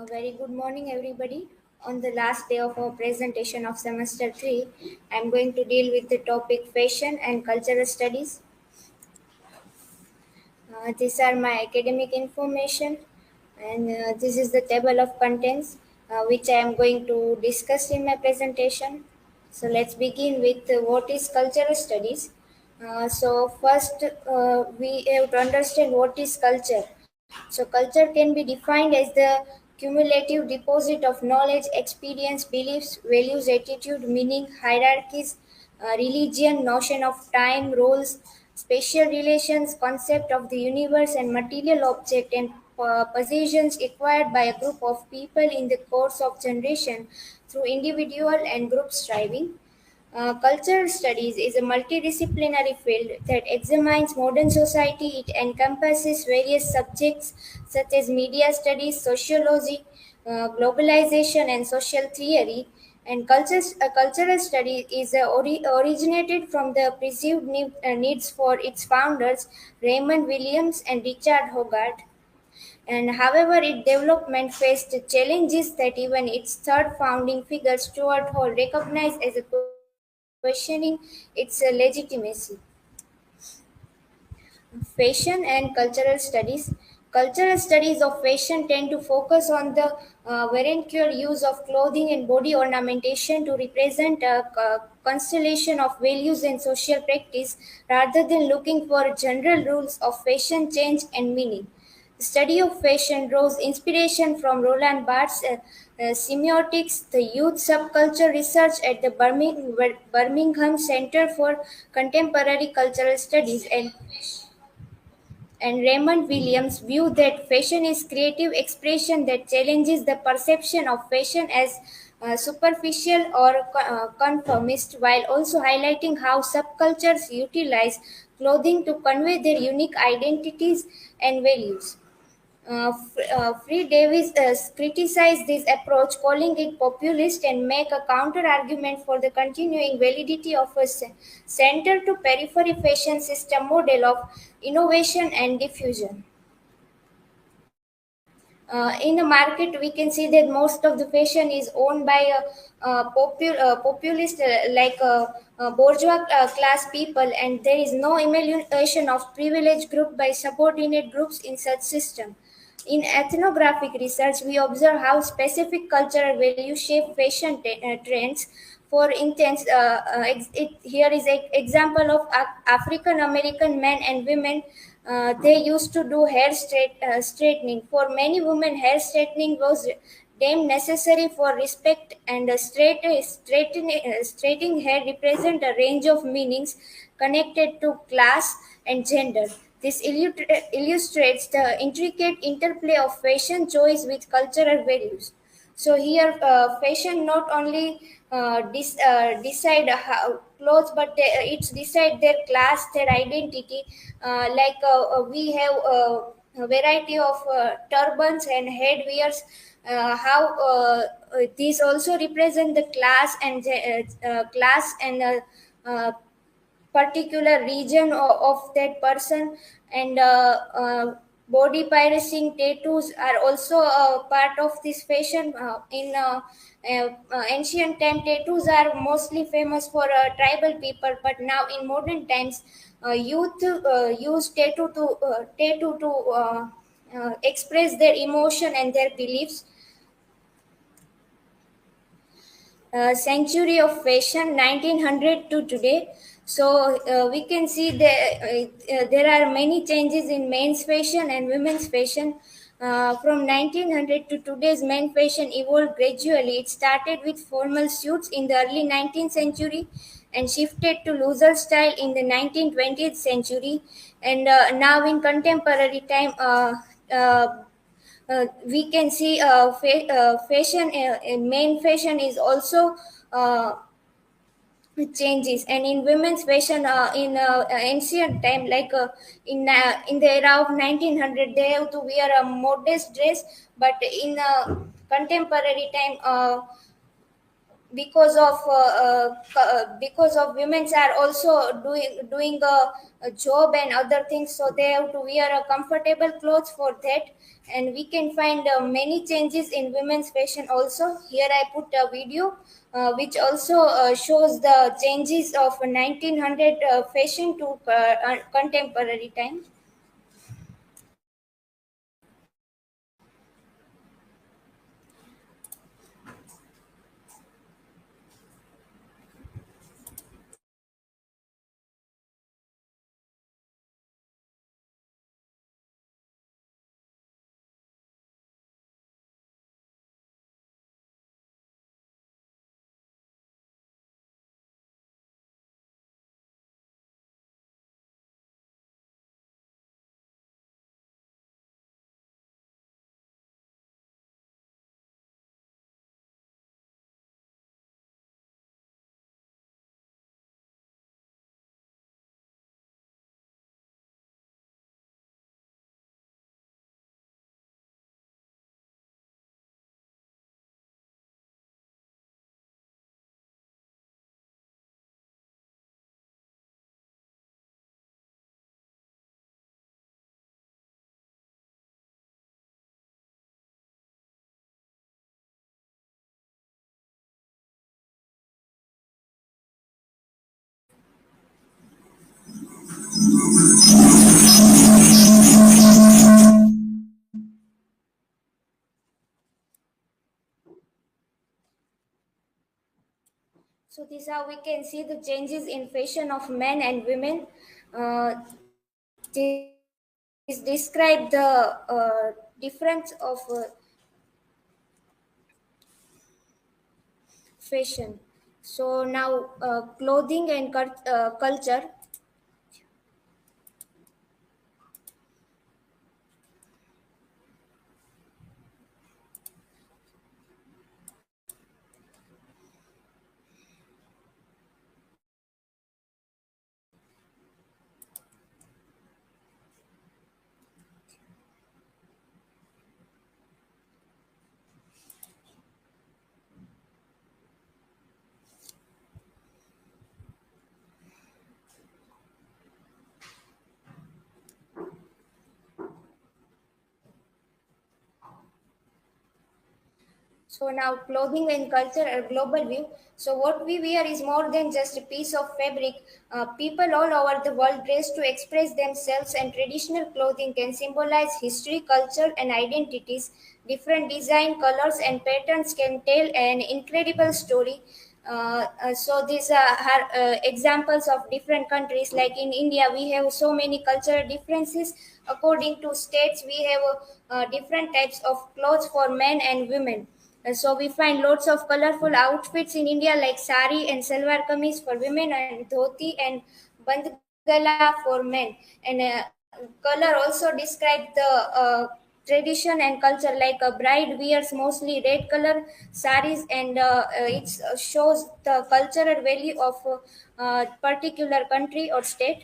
Very good morning, everybody. On the last day of our presentation of semester 3, I'm going to deal with the topic fashion and cultural studies. These are my academic information, and this is the table of contents which I am going to discuss in my presentation. So let's begin with what is cultural studies. First, we have to understand what is culture. So culture can be defined as the cumulative deposit of knowledge, experience, beliefs, values, attitude, meaning, hierarchies, religion, notion of time, roles, spatial relations, concept of the universe and material object and possessions acquired by a group of people in the course of generation through individual and group striving. Cultural studies is a multidisciplinary field that examines modern society. It encompasses various subjects such as media studies, sociology, globalization, and social theory. And cultural study is originated from the perceived needs for its founders, Raymond Williams and Richard Hogarth. And however, its development faced challenges that even its third founding figure, Stuart Hall, recognized as a questioning its legitimacy. Fashion and cultural studies. Cultural studies of fashion tend to focus on the vernacular use of clothing and body ornamentation to represent a constellation of values and social practice rather than looking for general rules of fashion change and meaning. The study of fashion draws inspiration from Roland Barthes' semiotics, the youth subculture research at the Birmingham Center for Contemporary Cultural Studies, and Raymond Williams' view that fashion is creative expression that challenges the perception of fashion as superficial or conformist, while also highlighting how subcultures utilize clothing to convey their unique identities and values. Free Davis criticized this approach, calling it populist, and make a counter argument for the continuing validity of a center to periphery fashion system model of innovation and diffusion. In the market, we can see that most of the fashion is owned by populist bourgeois class people, and there is no emulation of privileged group by subordinate groups in such system. In ethnographic research, we observe how specific cultural values shape fashion trends. For instance, here is an example of African American men and women. They used to do straightening. For many women, hair straightening was deemed necessary for respect, and straightening hair represent a range of meanings connected to class and gender. This illustrates the intricate interplay of fashion choice with cultural values. So here, fashion not only decide how clothes, but it's decide their class, their identity. We have a variety of turbans and headwears. How these also represent the class and particular region of that person, and body piercing tattoos are also a part of this fashion. In ancient time, tattoos are mostly famous for tribal people, but now in modern times, youth use tattoo to express their emotion and their beliefs. Century of fashion 1900 to today. So we can see there are many changes in men's fashion and women's fashion. From 1900 to today's, men fashion evolved gradually. It started with formal suits in the early 19th century and shifted to looser style in the 1920th century, and now in contemporary time, we can see fashion, main fashion is also uh, changes. And in women's fashion, in ancient time, in the era of 1900, they have to wear a modest dress, but in contemporary time, because of women's are also doing a job and other things, so they have to wear a comfortable clothes for that. And we can find many changes in women's fashion also. Here I put a video which also shows the changes of 1900 fashion to contemporary time. So this is how we can see the changes in fashion of men and women. Uh, this describe the difference of fashion. So now clothing and culture. So now clothing and culture are global view. So what we wear is more than just a piece of fabric. People all over the world dress to express themselves, and traditional clothing can symbolize history, culture, and identities. Different design, colors, and patterns can tell an incredible story. So these are examples of different countries. Like in India, we have so many cultural differences. According to states, we have different types of clothes for men and women. So we find lots of colorful outfits in India like sari and salwar kameez for women and dhoti and bandgala for men. And color also describe the tradition and culture. Like a bride wears mostly red color saris, and it shows the cultural value of a particular country or state.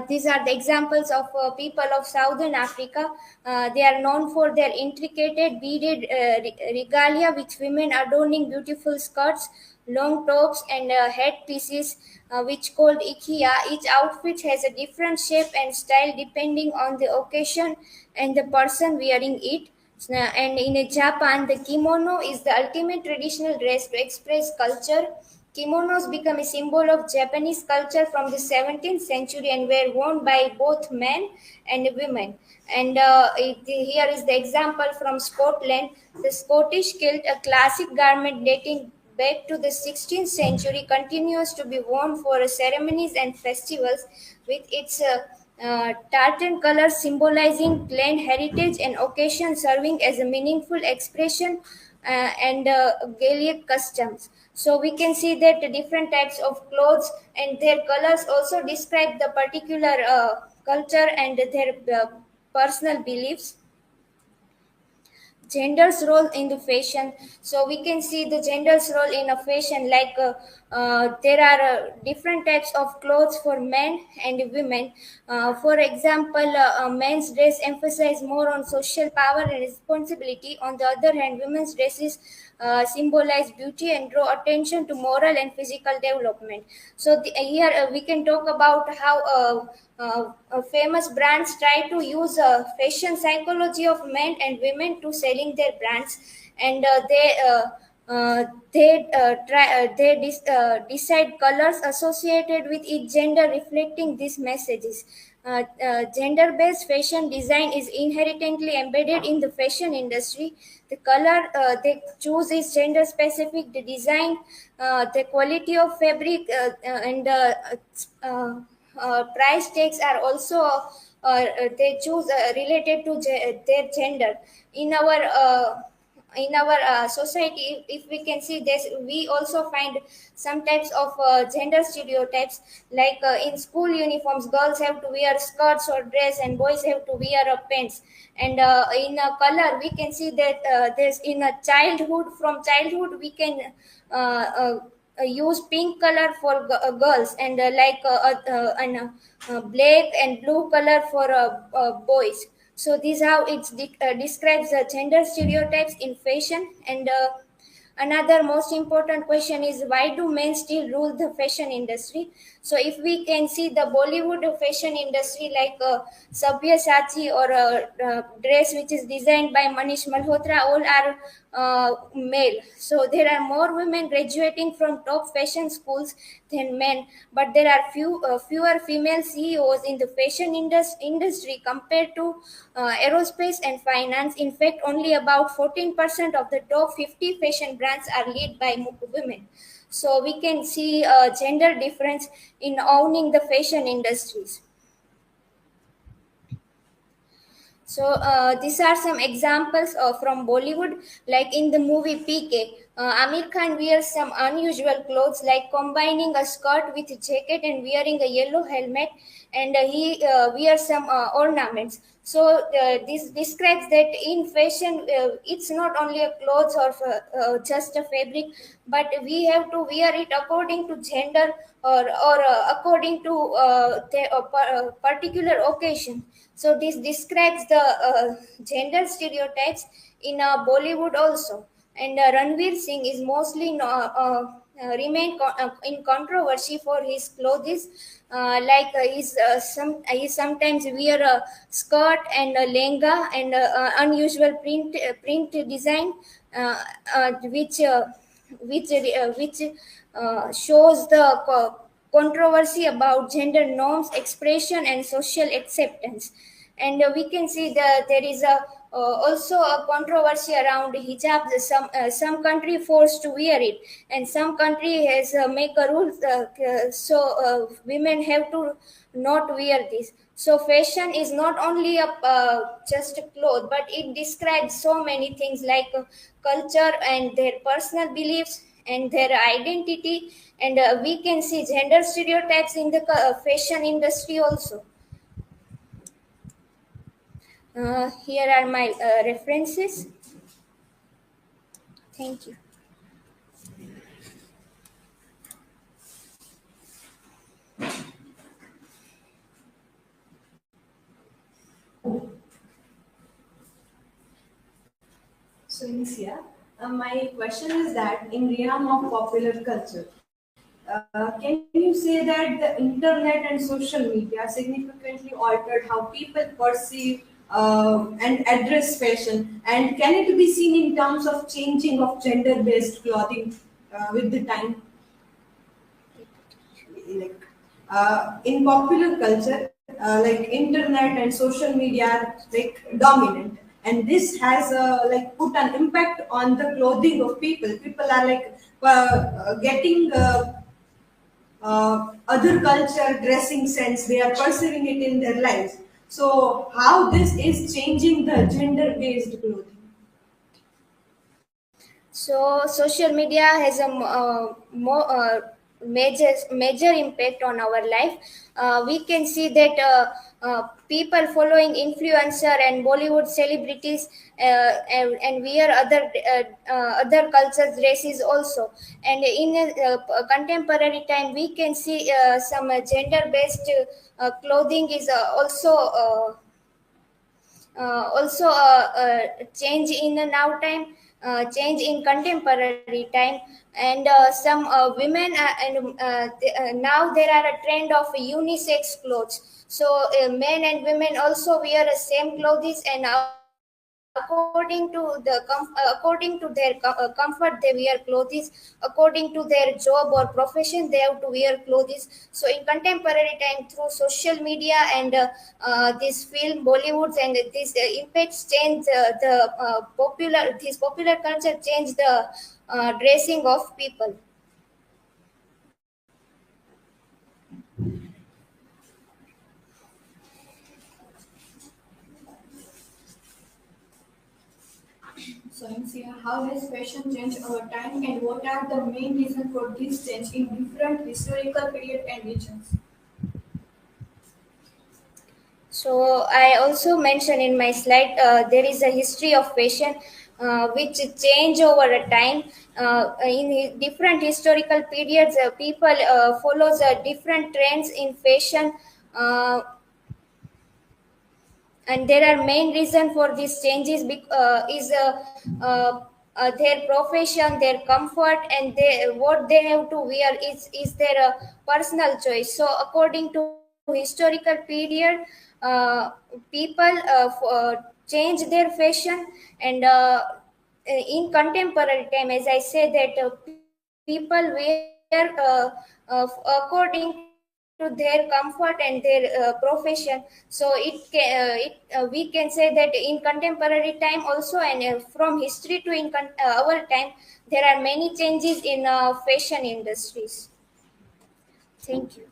These are the examples of people of Southern Africa. They are known for their intricate beaded regalia, with women adorning beautiful skirts, long tops, and headpieces, which called ikia. Each outfit has a different shape and style depending on the occasion and the person wearing it. And in Japan, the kimono is the ultimate traditional dress to express culture. Kimonos become a symbol of Japanese culture from the 17th century and were worn by both men and women. And here is the example from Scotland. The Scottish kilt, a classic garment dating back to the 16th century, continues to be worn for ceremonies and festivals, with its tartan colors symbolizing clan heritage and occasion serving as a meaningful expression and Gaelic customs. So we can see that the different types of clothes and their colors also describe the particular culture and their personal beliefs. gender's role in the fashion. So we can see the gender's role in a fashion, like there are different types of clothes for men and women. For example, men's dress emphasize more on social power and responsibility. On the other hand, women's dresses symbolize beauty and draw attention to moral and physical development. So here we can talk about how famous brands try to use fashion psychology of men and women to selling their brands, and they decide colors associated with each gender, reflecting these messages. Gender-based fashion design is inherently embedded in the fashion industry. The color they choose is gender-specific. The design, the quality of fabric, and price tags are also they choose related to their gender. In our society, if we can see this, we also find some types of gender stereotypes, like in school uniforms, girls have to wear skirts or dress and boys have to wear pants. And in a color, we can see that there's in a childhood, from childhood we can use pink color for girls, and black and blue color for boys. So this how it describes the gender stereotypes in fashion. And another most important question is, why do men still rule the fashion industry? So if we can see the Bollywood fashion industry, like Sabyasachi, or dress which is designed by Manish Malhotra, all are male. So there are more women graduating from top fashion schools than men, but there are fewer female CEOs in the fashion industry compared to aerospace and finance. In fact, only about 14% of the top 50 fashion brands are led by women. So we can see a gender difference in owning the fashion industries. So these are some examples from Bollywood, like in the movie PK. Amir Khan wears some unusual clothes, like combining a skirt with a jacket and wearing a yellow helmet, and he wears some ornaments. So this describes that in fashion, it's not only a clothes or just a fabric, but we have to wear it according to gender, or according to the particular occasion. So this describes the gender stereotypes in Bollywood also. And Ranveer Singh is mostly in controversy for his clothes. He sometimes wear a skirt and a lehenga and unusual print design, uh, uh, which uh, which shows the controversy about gender norms, expression, and social acceptance. And we can see that there is also a controversy around hijab. Some country forced to wear it, and some country has make a rule, so women have to not wear this. So fashion is not only a just a cloth, but it describes so many things, like culture and their personal beliefs and their identity. And we can see gender stereotypes in the fashion industry also. Here are my references. Thank you. So, Inicia, my question is that in realm of popular culture, can you say that the internet and social media significantly altered how people perceive and address fashion? And can it be seen in terms of changing of gender-based clothing with the time? Like in popular culture, like internet and social media are like dominant, and this has like put an impact on the clothing of people. People are like getting other culture dressing sense, they are perceiving it in their lives. So how this is changing the gender based clothing? So social media has a more major impact on our life. We can see that people following influencer and Bollywood celebrities and wear other cultures races also. And in contemporary time, we can see some gender based clothing is also a change in the now time, change in contemporary time. And some women now there are a trend of unisex clothes, so men and women also wear the same clothes, and according to their comfort they wear clothes, according to their job or profession they have to wear clothes. So in contemporary time, through social media and this film Bollywoods and these impacts change the popular this popular culture change the dressing of people. So, Insia, how has fashion changed over time, and what are the main reasons for this change in different historical period and regions? So I also mentioned in my slide there is a history of fashion which change over a time. In different historical periods, people follows different trends in fashion, uh, and there are main reason for these changes is uh, their profession, their comfort, and what they have to wear is their personal choice. So according to historical period, uh, people change their fashion. And in contemporary time, as I say that people wear according to their comfort and their profession. So we can say that in contemporary time also, and from history to our time, there are many changes in fashion industries. Thank you.